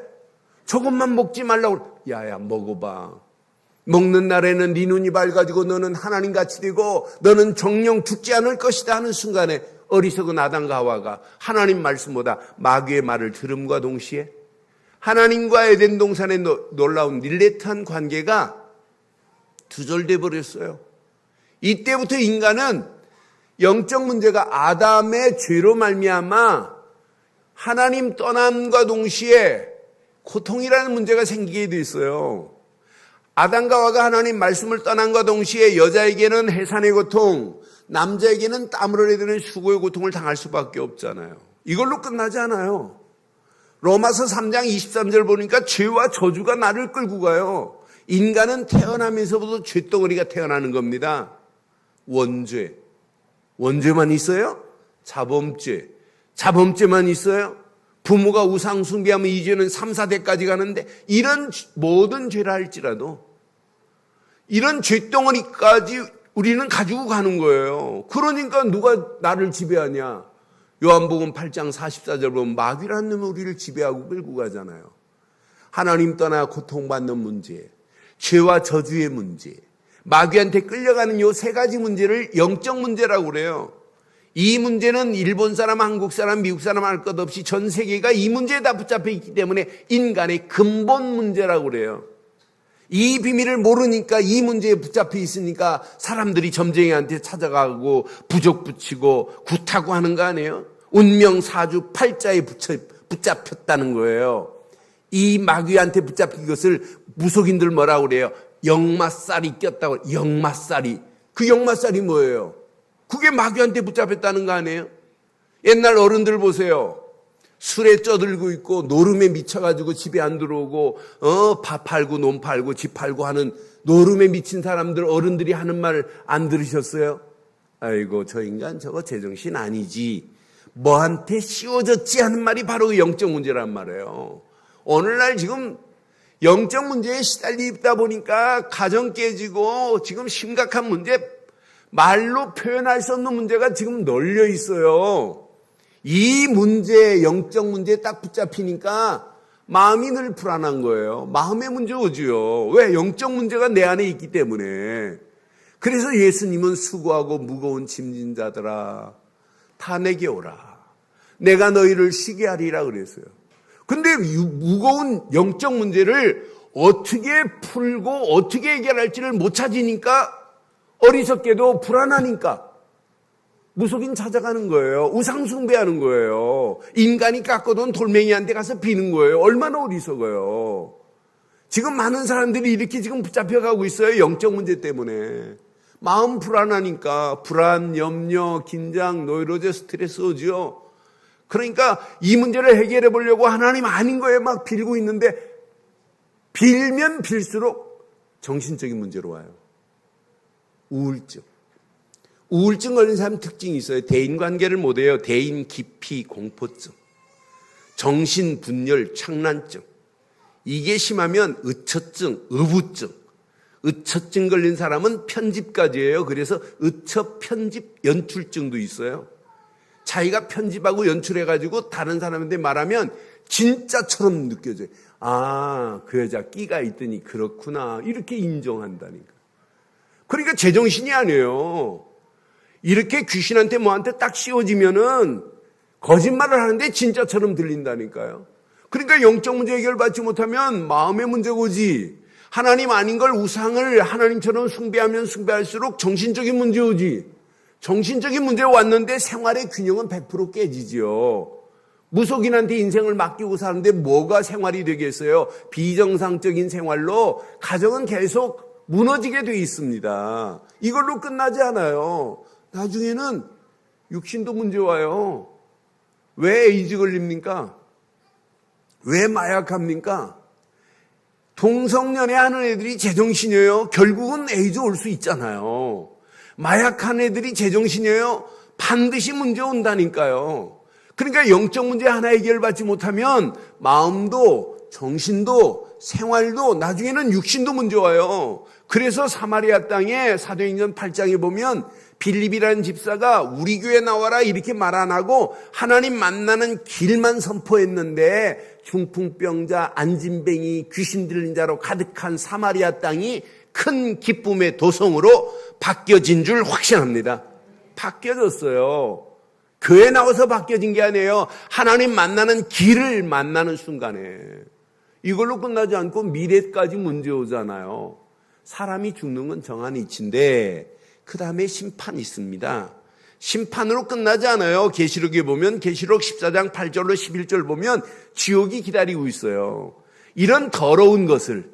저것만 먹지 말라고. 야야 먹어봐. 먹는 날에는 네 눈이 밝아지고 너는 하나님같이 되고 너는 정령 죽지 않을 것이다 하는 순간에 어리석은 아담과 하와가 하나님 말씀보다 마귀의 말을 들음과 동시에 하나님과 에덴 동산의 놀라운 릴레이트한 관계가 두절돼 버렸어요. 이때부터 인간은 영적 문제가 아담의 죄로 말미암아 하나님 떠남과 동시에 고통이라는 문제가 생기게 돼 있어요. 아담과 하와가 하나님 말씀을 떠난과 동시에 여자에게는 해산의 고통, 남자에게는 땀을 흘려야 되는 수고의 고통을 당할 수밖에 없잖아요. 이걸로 끝나지 않아요. 로마서 3장 23절 보니까 죄와 저주가 나를 끌고 가요. 인간은 태어나면서부터 죄덩어리가 태어나는 겁니다. 원죄. 원죄만 있어요? 자범죄. 자범죄만 있어요? 부모가 우상 숭배하면 이 죄는 3, 4대까지 가는데 이런 모든 죄라 할지라도 이런 죄덩어리까지 우리는 가지고 가는 거예요. 그러니까 누가 나를 지배하냐? 요한복음 8장 44절 보면 마귀라는 놈이 우리를 지배하고 끌고 가잖아요. 하나님 떠나 고통받는 문제, 죄와 저주의 문제, 마귀한테 끌려가는 요 세 가지 문제를 영적 문제라고 그래요. 이 문제는 일본 사람, 한국 사람, 미국 사람 할 것 없이 전 세계가 이 문제에 다 붙잡혀 있기 때문에 인간의 근본 문제라고 그래요. 이 비밀을 모르니까 이 문제에 붙잡혀 있으니까 사람들이 점쟁이한테 찾아가고 부적 붙이고 굿하고 하는 거 아니에요? 운명사주 팔자에 붙잡혔다는 거예요. 이 마귀한테 붙잡힌 것을 무속인들 뭐라고 그래요? 역마살이 꼈다고. 역마살이. 그 역마살이 뭐예요? 그게 마귀한테 붙잡혔다는 거 아니에요? 옛날 어른들 보세요. 술에 쪄들고 있고 노름에 미쳐가지고 집에 안 들어오고 밥 팔고 논 팔고 집 팔고 하는 노름에 미친 사람들 어른들이 하는 말 안 들으셨어요? 아이고 저 인간 저거 제정신 아니지. 뭐한테 씌워졌지 하는 말이 바로 그 영적 문제란 말이에요. 오늘날 지금 영적 문제에 시달리다 보니까 가정 깨지고 지금 심각한 문제 말로 표현할 수 없는 문제가 지금 널려 있어요. 이 문제, 영적 문제에 딱 붙잡히니까 마음이 늘 불안한 거예요. 마음의 문제 오지요. 왜? 영적 문제가 내 안에 있기 때문에. 그래서 예수님은 수고하고 무거운 짐진 자들아 다 내게 오라. 내가 너희를 쉬게 하리라 그랬어요. 근데 무거운 영적 문제를 어떻게 풀고 어떻게 해결할지를 못 찾으니까 어리석게도 불안하니까 무속인 찾아가는 거예요. 우상숭배하는 거예요. 인간이 깎아둔 돌멩이한테 가서 비는 거예요. 얼마나 어리석어요. 지금 많은 사람들이 이렇게 지금 붙잡혀가고 있어요. 영적 문제 때문에. 마음 불안하니까 불안, 염려, 긴장, 노이로제, 스트레스 오죠. 그러니까 이 문제를 해결해 보려고 하나님 아닌 거에 막 빌고 있는데 빌면 빌수록 정신적인 문제로 와요. 우울증. 우울증 걸린 사람 특징이 있어요. 대인관계를 못해요. 대인 기피 공포증, 정신분열, 착란증. 이게 심하면 의처증, 의부증. 의처증 걸린 사람은 편집까지예요. 그래서 의처 편집 연출증도 있어요. 자기가 편집하고 연출해가지고 다른 사람한테 말하면 진짜처럼 느껴져요. 아, 그 여자 끼가 있더니 그렇구나. 이렇게 인정한다니까. 그러니까 제정신이 아니에요. 이렇게 귀신한테 뭐한테 딱 씌워지면은 거짓말을 하는데 진짜처럼 들린다니까요. 그러니까 영적 문제 해결받지 못하면 마음의 문제가 오지. 하나님 아닌 걸 우상을 하나님처럼 숭배하면 숭배할수록 정신적인 문제 오지. 정신적인 문제가 왔는데 생활의 균형은 100% 깨지지요. 무속인한테 인생을 맡기고 사는데 뭐가 생활이 되겠어요? 비정상적인 생활로 가정은 계속 무너지게 돼 있습니다. 이걸로 끝나지 않아요. 나중에는 육신도 문제 와요. 왜 에이즈 걸립니까? 왜 마약합니까? 동성연애 하는 애들이 제정신이에요. 결국은 에이즈 올 수 있잖아요. 마약한 애들이 제정신이에요. 반드시 문제 온다니까요. 그러니까 영적 문제 하나 해결받지 못하면 마음도 정신도 생활도 나중에는 육신도 문제 와요. 그래서 사마리아 땅에 사도행전 8장에 보면 빌립이라는 집사가 우리 교회 나와라 이렇게 말 안 하고 하나님 만나는 길만 선포했는데 중풍병자, 안진뱅이, 귀신 들린 자로 가득한 사마리아 땅이 큰 기쁨의 도성으로 바뀌어진 줄 확신합니다. 바뀌어졌어요. 교회 나와서 바뀌어진 게 아니에요. 하나님 만나는 길을 만나는 순간에. 이걸로 끝나지 않고 미래까지 문제 오잖아요. 사람이 죽는 건 정한 이치인데 그 다음에 심판이 있습니다. 심판으로 끝나지 않아요. 계시록에 보면 계시록 14장 8절로 11절 보면 지옥이 기다리고 있어요. 이런 더러운 것을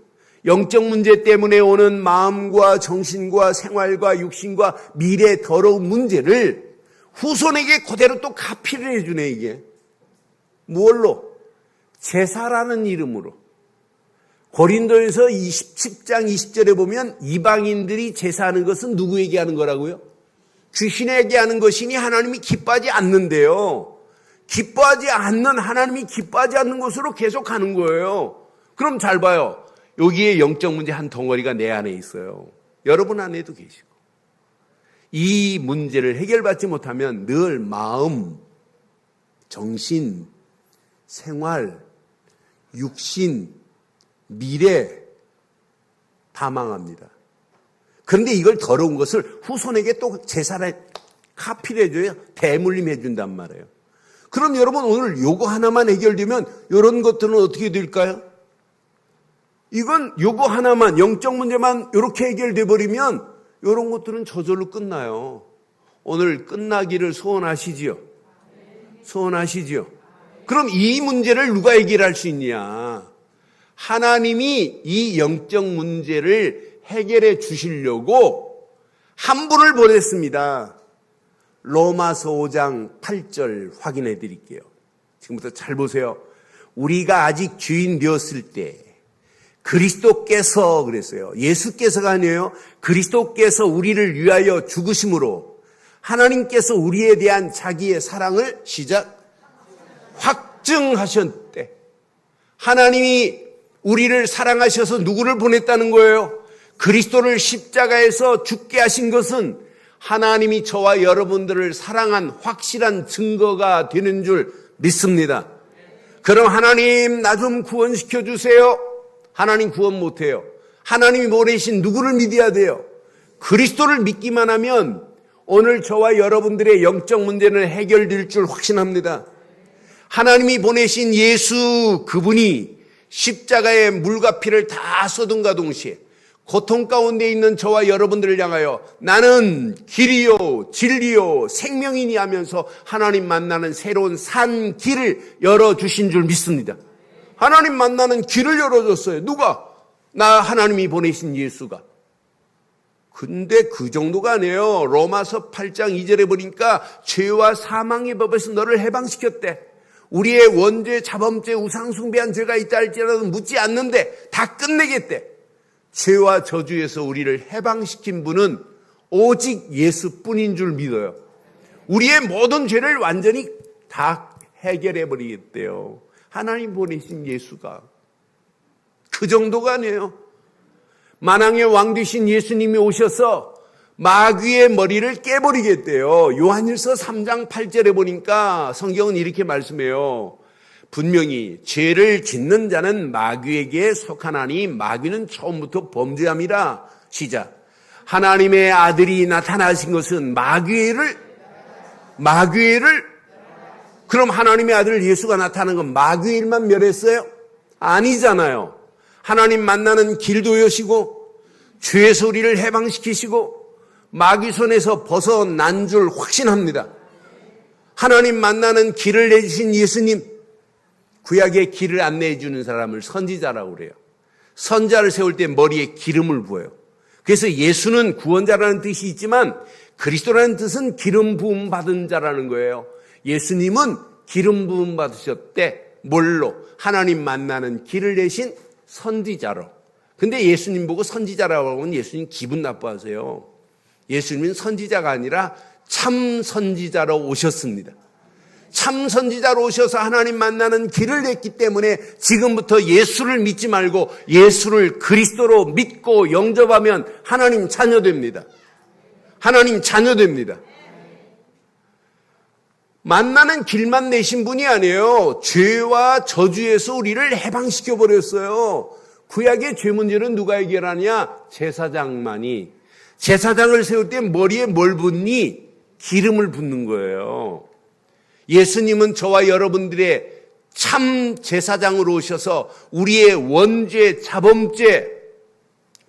영적 문제 때문에 오는 마음과 정신과 생활과 육신과 미래의 더러운 문제를 후손에게 그대로 또 가피를 해주네. 이게 무엇로? 제사라는 이름으로. 고린도에서 10장 20절에 보면 이방인들이 제사하는 것은 누구에게 하는 거라고요? 귀신에게 하는 것이니 하나님이 기뻐하지 않는데요. 기뻐하지 않는, 하나님이 기뻐하지 않는 것으로 계속 가는 거예요. 그럼 잘 봐요. 여기에 영적 문제 한 덩어리가 내 안에 있어요. 여러분 안에도 계시고. 이 문제를 해결받지 못하면 늘 마음, 정신, 생활, 육신, 미래 다 망합니다. 그런데 이걸 더러운 것을 후손에게 또 제사를 카피를 해줘야 대물림 해준단 말이에요. 그럼 여러분 오늘 요거 하나만 해결되면 이런 것들은 어떻게 될까요? 이건 요거 하나만, 영적 문제만 이렇게 해결돼 버리면 이런 것들은 저절로 끝나요. 오늘 끝나기를 소원하시지요? 소원하시지요? 그럼 이 문제를 누가 해결할 수 있냐? 하나님이 이 영적 문제를 해결해 주시려고 한 분을 보냈습니다. 로마서 5장 8절 확인해 드릴게요. 지금부터 잘 보세요. 우리가 아직 죄인 되었을 때 그리스도께서 그랬어요. 예수께서가 아니에요. 그리스도께서 우리를 위하여 죽으심으로 하나님께서 우리에 대한 자기의 사랑을 확증하셨대. 하나님이 우리를 사랑하셔서 누구를 보냈다는 거예요? 그리스도를 십자가에서 죽게 하신 것은 하나님이 저와 여러분들을 사랑한 확실한 증거가 되는 줄 믿습니다. 그럼 하나님 나 좀 구원시켜 주세요. 하나님 구원 못해요. 하나님이 보내신 누구를 믿어야 돼요? 그리스도를 믿기만 하면 오늘 저와 여러분들의 영적 문제는 해결될 줄 확신합니다. 하나님이 보내신 예수 그분이 십자가의 물과 피를 다 쏟은가 동시에 고통 가운데 있는 저와 여러분들을 향하여 나는 길이요 진리요 생명이니 하면서 하나님 만나는 새로운 산 길을 열어주신 줄 믿습니다. 하나님 만나는 길을 열어줬어요. 누가? 나 하나님이 보내신 예수가. 근데 그 정도가 아니에요. 로마서 8장 2절에 보니까 죄와 사망의 법에서 너를 해방시켰대. 우리의 원죄, 자범죄, 우상숭배한 죄가 있다 할지라도 묻지 않는데 다 끝내겠대. 죄와 저주에서 우리를 해방시킨 분은 오직 예수뿐인 줄 믿어요. 우리의 모든 죄를 완전히 다 해결해 버리겠대요. 하나님 보내신 예수가. 그 정도가 아니에요. 만왕의 왕 되신 예수님이 오셔서 마귀의 머리를 깨버리겠대요. 요한일서 3장 8절에 보니까 성경은 이렇게 말씀해요. 분명히 죄를 짓는 자는 마귀에게 속하나니 마귀는 처음부터 범죄함이라. 시작. 하나님의 아들이 나타나신 것은 마귀를 그럼 하나님의 아들 예수가 나타난 건 마귀의 일만 멸했어요? 아니잖아요. 하나님 만나는 길도 여시고 죄에서 우리를 해방시키시고 마귀 손에서 벗어난 줄 확신합니다. 하나님 만나는 길을 내주신 예수님, 구약의 길을 안내해 주는 사람을 선지자라고 그래요. 선자를 세울 때 머리에 기름을 부어요. 그래서 예수는 구원자라는 뜻이 있지만 그리스도라는 뜻은 기름 부음 받은 자라는 거예요. 예수님은 기름 부음 받으셨대. 뭘로? 하나님 만나는 길을 내신 선지자로. 근데 예수님 보고 선지자라고 하면 예수님 기분 나빠하세요. 예수님은 선지자가 아니라 참 선지자로 오셨습니다. 참 선지자로 오셔서 하나님 만나는 길을 냈기 때문에 지금부터 예수를 믿지 말고 예수를 그리스도로 믿고 영접하면 하나님 자녀됩니다. 하나님 자녀됩니다. 만나는 길만 내신 분이 아니에요. 죄와 저주에서 우리를 해방시켜 버렸어요. 구약의 죄 문제는 누가 해결하냐? 제사장만이. 제사장을 세울 때 머리에 뭘 붓니? 기름을 붓는 거예요. 예수님은 저와 여러분들의 참 제사장으로 오셔서 우리의 원죄, 자범죄,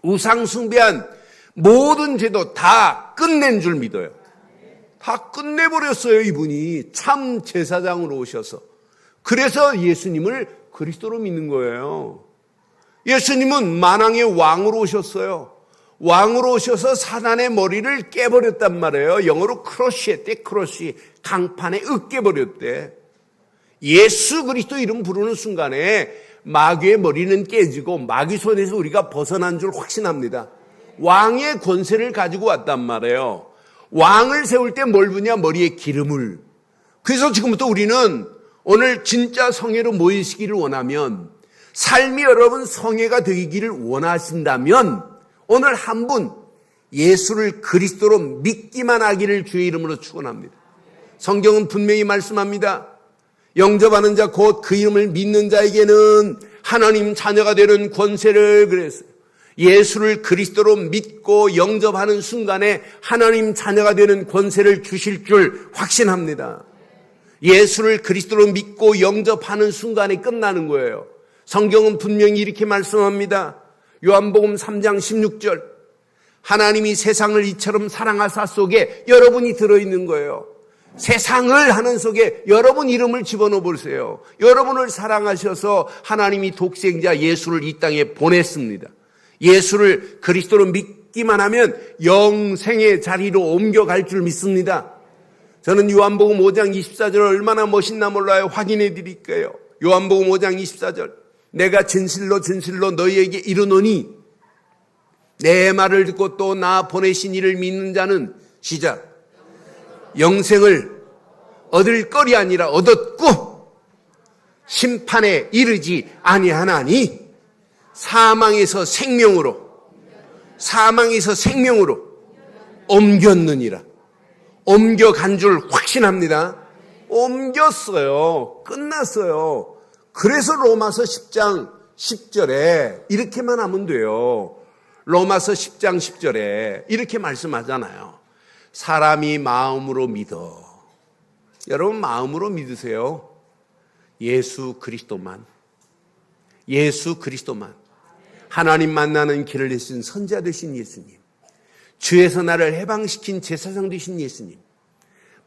우상숭배한 모든 죄도 다 끝낸 줄 믿어요. 다 끝내버렸어요. 이분이 참 제사장으로 오셔서. 그래서 예수님을 그리스도로 믿는 거예요. 예수님은 만왕의 왕으로 오셨어요. 왕으로 오셔서 사단의 머리를 깨버렸단 말이에요. 영어로 크러쉬했대. 크러쉬. 강판에 으깨버렸대. 예수 그리스도 이름 부르는 순간에 마귀의 머리는 깨지고 마귀 손에서 우리가 벗어난 줄 확신합니다. 왕의 권세를 가지고 왔단 말이에요. 왕을 세울 때 뭘 부냐? 머리에 기름을. 그래서 지금부터 우리는 오늘 진짜 성회로 모이시기를 원하면, 삶이 여러분 성회가 되기를 원하신다면 오늘 한 분 예수를 그리스도로 믿기만 하기를 주의 이름으로 축원합니다. 성경은 분명히 말씀합니다. 영접하는 자 곧 그 이름을 믿는 자에게는 하나님 자녀가 되는 권세를, 그랬어요. 예수를 그리스도로 믿고 영접하는 순간에 하나님 자녀가 되는 권세를 주실 줄 확신합니다. 예수를 그리스도로 믿고 영접하는 순간에 끝나는 거예요. 성경은 분명히 이렇게 말씀합니다. 요한복음 3장 16절. 하나님이 세상을 이처럼 사랑하사 속에 여러분이 들어있는 거예요. 세상을 하는 속에 여러분 이름을 집어넣어 보세요. 여러분을 사랑하셔서 하나님이 독생자 예수를 이 땅에 보냈습니다. 예수를 그리스도로 믿기만 하면 영생의 자리로 옮겨갈 줄 믿습니다. 저는 요한복음 5장 24절 얼마나 멋있나 몰라요. 확인해 드릴게요. 요한복음 5장 24절. 내가 진실로 진실로 너희에게 이르노니 내 말을 듣고 또 나 보내신 이를 믿는 자는 시작. 영생을 얻을 거리 아니라 얻었고 심판에 이르지 아니하나니 사망에서 생명으로 옮겼느니라. 옮겨간 줄 확신합니다. 옮겼어요. 끝났어요. 그래서 로마서 10장 10절에 이렇게만 하면 돼요. 로마서 10장 10절에 이렇게 말씀하잖아요. 사람이 마음으로 믿어. 여러분 마음으로 믿으세요. 예수 그리스도만. 예수 그리스도만, 하나님 만나는 길을 내신 선지자 되신 예수님, 주에서 나를 해방시킨 제사장 되신 예수님,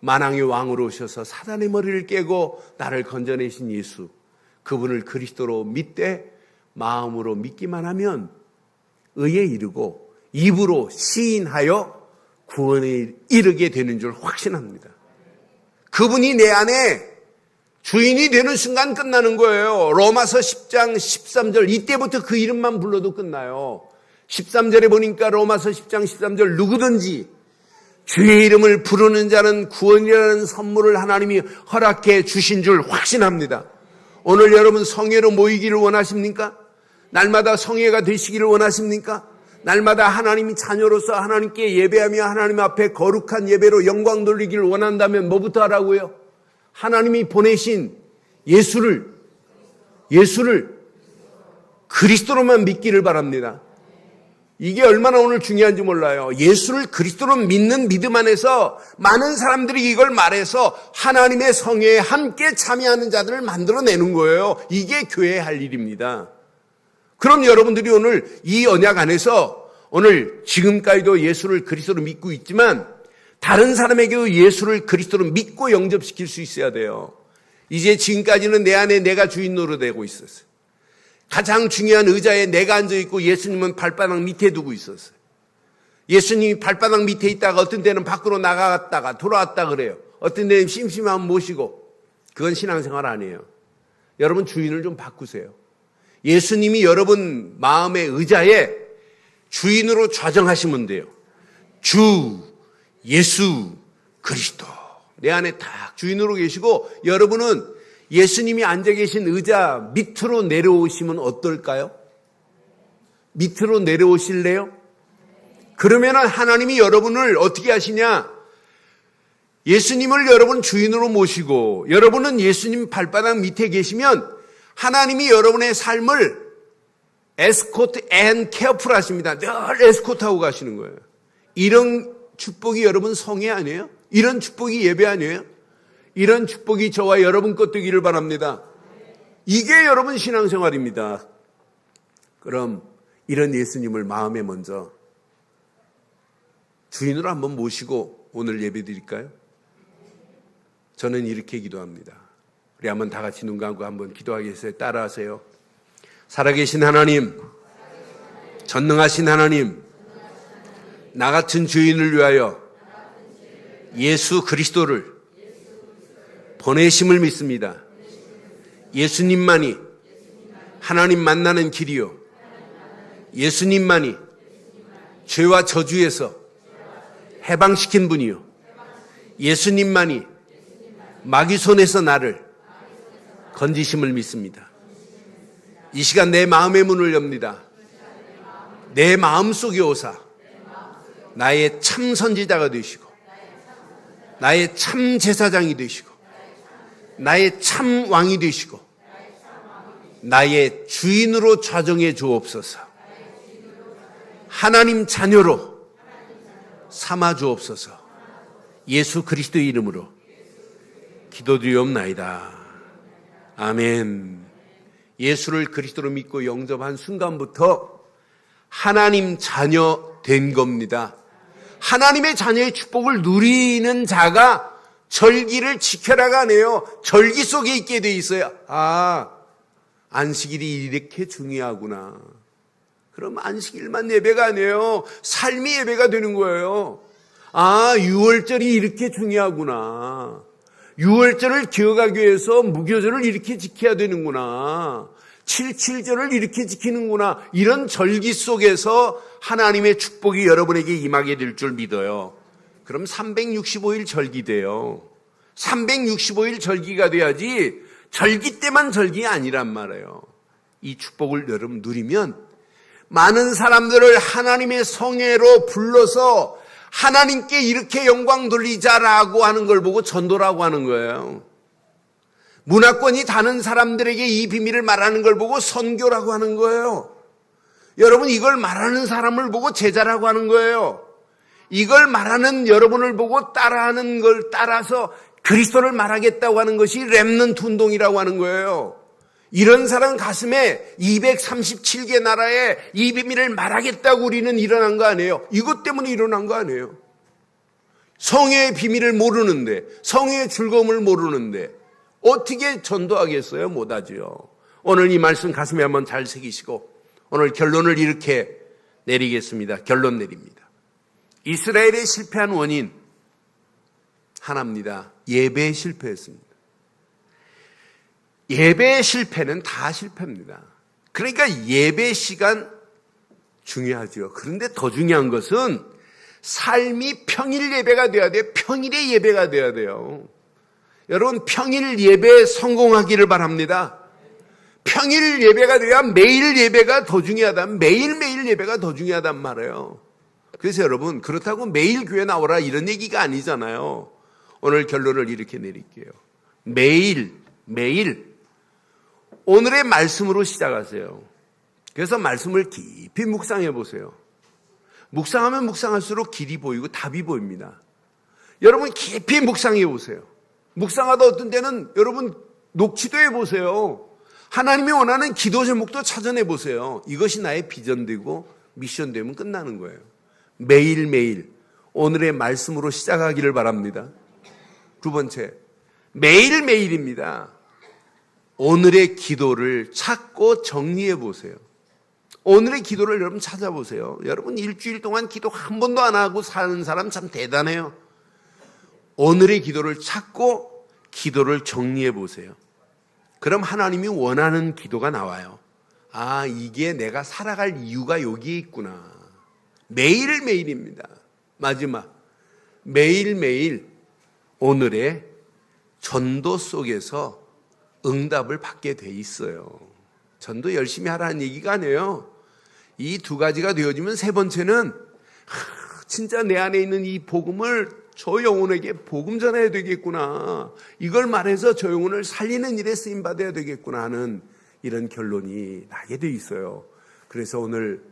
만왕의 왕으로 오셔서 사단의 머리를 깨고 나를 건져내신 예수, 그분을 그리스도로 믿되 마음으로 믿기만 하면 의에 이르고 입으로 시인하여 구원에 이르게 되는 줄 확신합니다. 그분이 내 안에 주인이 되는 순간 끝나는 거예요. 로마서 10장 13절, 이때부터 그 이름만 불러도 끝나요. 13절에 보니까 로마서 10장 13절, 누구든지 주의 이름을 부르는 자는 구원이라는 선물을 하나님이 허락해 주신 줄 확신합니다. 오늘 여러분 성회로 모이기를 원하십니까? 날마다 성회가 되시기를 원하십니까? 날마다 하나님이 자녀로서 하나님께 예배하며 하나님 앞에 거룩한 예배로 영광 돌리기를 원한다면 뭐부터 하라고요? 하나님이 보내신 예수를 그리스도로만 믿기를 바랍니다. 이게 얼마나 오늘 중요한지 몰라요. 예수를 그리스도로 믿는 믿음 안에서 많은 사람들이 이걸 말해서 하나님의 성회에 함께 참여하는 자들을 만들어내는 거예요. 이게 교회의 할 일입니다. 그럼 여러분들이 오늘 이 언약 안에서 오늘 지금까지도 예수를 그리스도로 믿고 있지만 다른 사람에게도 예수를 그리스도로 믿고 영접시킬 수 있어야 돼요. 이제 지금까지는 내 안에 내가 주인 노릇하고 있었어요. 가장 중요한 의자에 내가 앉아있고 예수님은 발바닥 밑에 두고 있었어요. 예수님이 발바닥 밑에 있다가 어떤 때는 밖으로 나갔다가 돌아왔다 그래요. 어떤 때는 심심하면 모시고. 그건 신앙생활 아니에요. 여러분 주인을 좀 바꾸세요. 예수님이 여러분 마음의 의자에 주인으로 좌정하시면 돼요. 주 예수 그리스도 내 안에 딱 주인으로 계시고 여러분은 예수님이 앉아 계신 의자 밑으로 내려오시면 어떨까요? 밑으로 내려오실래요? 그러면 하나님이 여러분을 어떻게 하시냐? 예수님을 여러분 주인으로 모시고 여러분은 예수님 발바닥 밑에 계시면 하나님이 여러분의 삶을 에스코트 앤 케어풀 하십니다. 늘 에스코트하고 가시는 거예요. 이런 축복이 여러분 성회 아니에요? 이런 축복이 예배 아니에요? 이런 축복이 저와 여러분 것 되기를 바랍니다. 이게 여러분 신앙생활입니다. 그럼 이런 예수님을 마음에 먼저 주인으로 한번 모시고 오늘 예배 드릴까요? 저는 이렇게 기도합니다. 우리 한번 다 같이 눈 감고 한번 기도하겠어요? 따라하세요. 살아계신 하나님, 전능하신 하나님, 나 같은 주인을 위하여 예수 그리스도를 보내심을 믿습니다. 예수님만이 하나님 만나는 길이요. 예수님만이 죄와 저주에서 해방시킨 분이요. 예수님만이 마귀 손에서 나를 건지심을 믿습니다. 이 시간 내 마음의 문을 엽니다. 내 마음속에 오사 나의 참 선지자가 되시고 나의 참 제사장이 되시고 나의 참 왕이 되시고 나의 주인으로 좌정해 주옵소서. 하나님 자녀로 삼아 주옵소서. 예수 그리스도의 이름으로 기도드리옵나이다. 아멘. 예수를 그리스도로 믿고 영접한 순간부터 하나님 자녀 된 겁니다. 하나님의 자녀의 축복을 누리는 자가 절기를 지켜라가 아니에요. 절기 속에 있게 돼 있어요. 아, 안식일이 이렇게 중요하구나. 그럼 안식일만 예배가 아니에요. 삶이 예배가 되는 거예요. 아, 유월절이 이렇게 중요하구나. 유월절을 기억하기 위해서 무교절을 이렇게 지켜야 되는구나. 77절을 이렇게 지키는구나. 이런 절기 속에서 하나님의 축복이 여러분에게 임하게 될 줄 믿어요. 그럼 365일 절기 돼요. 365일 절기가 돼야지 절기 때만 절기 아니란 말이에요. 이 축복을 여러분 누리면 많은 사람들을 하나님의 성회로 불러서 하나님께 이렇게 영광 돌리자라고 하는 걸 보고 전도라고 하는 거예요. 문화권이 다른 사람들에게 이 비밀을 말하는 걸 보고 선교라고 하는 거예요. 여러분 이걸 말하는 사람을 보고 제자라고 하는 거예요. 이걸 말하는 여러분을 보고 따라하는 걸 따라서 그리스도를 말하겠다고 하는 것이 렘넌트 운동이라고 하는 거예요. 이런 사람 가슴에 237개 나라에 이 비밀을 말하겠다고 우리는 일어난 거 아니에요. 이것 때문에 일어난 거 아니에요. 성회의 비밀을 모르는데, 성회의 즐거움을 모르는데 어떻게 전도하겠어요? 못하지요. 오늘 이 말씀 가슴에 한번 잘 새기시고 오늘 결론을 이렇게 내리겠습니다. 결론 내립니다. 이스라엘의 실패한 원인 하나입니다. 예배에 실패했습니다. 예배의 실패는 다 실패입니다. 그러니까 예배 시간 중요하죠. 그런데 더 중요한 것은 삶이 평일 예배가 돼야 돼요. 평일의 예배가 돼야 돼요. 여러분 평일 예배에 성공하기를 바랍니다. 평일 예배가 돼야 매일 예배가 더 중요하다. 매일매일 예배가 더 중요하단 말이에요. 그래서 여러분 그렇다고 매일 교회 나오라 이런 얘기가 아니잖아요. 오늘 결론을 이렇게 내릴게요. 매일 오늘의 말씀으로 시작하세요. 그래서 말씀을 깊이 묵상해 보세요. 묵상하면 묵상할수록 길이 보이고 답이 보입니다. 여러분 깊이 묵상해 보세요. 묵상하다 어떤 때는 여러분 녹취도 해보세요. 하나님이 원하는 기도 제목도 찾아내 보세요. 이것이 나의 비전 되고 미션 되면 끝나는 거예요. 매일매일 오늘의 말씀으로 시작하기를 바랍니다. 두 번째, 매일매일입니다. 오늘의 기도를 찾고 정리해 보세요. 오늘의 기도를 여러분 찾아보세요. 여러분 일주일 동안 기도 한 번도 안 하고 사는 사람 참 대단해요. 오늘의 기도를 찾고 기도를 정리해 보세요. 그럼 하나님이 원하는 기도가 나와요. 아, 이게 내가 살아갈 이유가 여기에 있구나. 매일매일입니다. 마지막, 매일매일 오늘의 전도 속에서 응답을 받게 돼 있어요. 전도 열심히 하라는 얘기가 아니에요. 이 두 가지가 되어지면 세 번째는 진짜 내 안에 있는 이 복음을 저 영혼에게 복음 전해야 되겠구나. 이걸 말해서 저 영혼을 살리는 일에 쓰임받아야 되겠구나 하는 이런 결론이 나게 돼 있어요. 그래서 오늘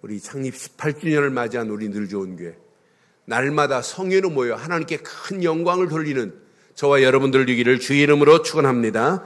우리 창립 18주년을 맞이한 우리 늘좋은교회 날마다 성회로 모여 하나님께 큰 영광을 돌리는 저와 여러분들 되기를 주의 이름으로 축원합니다.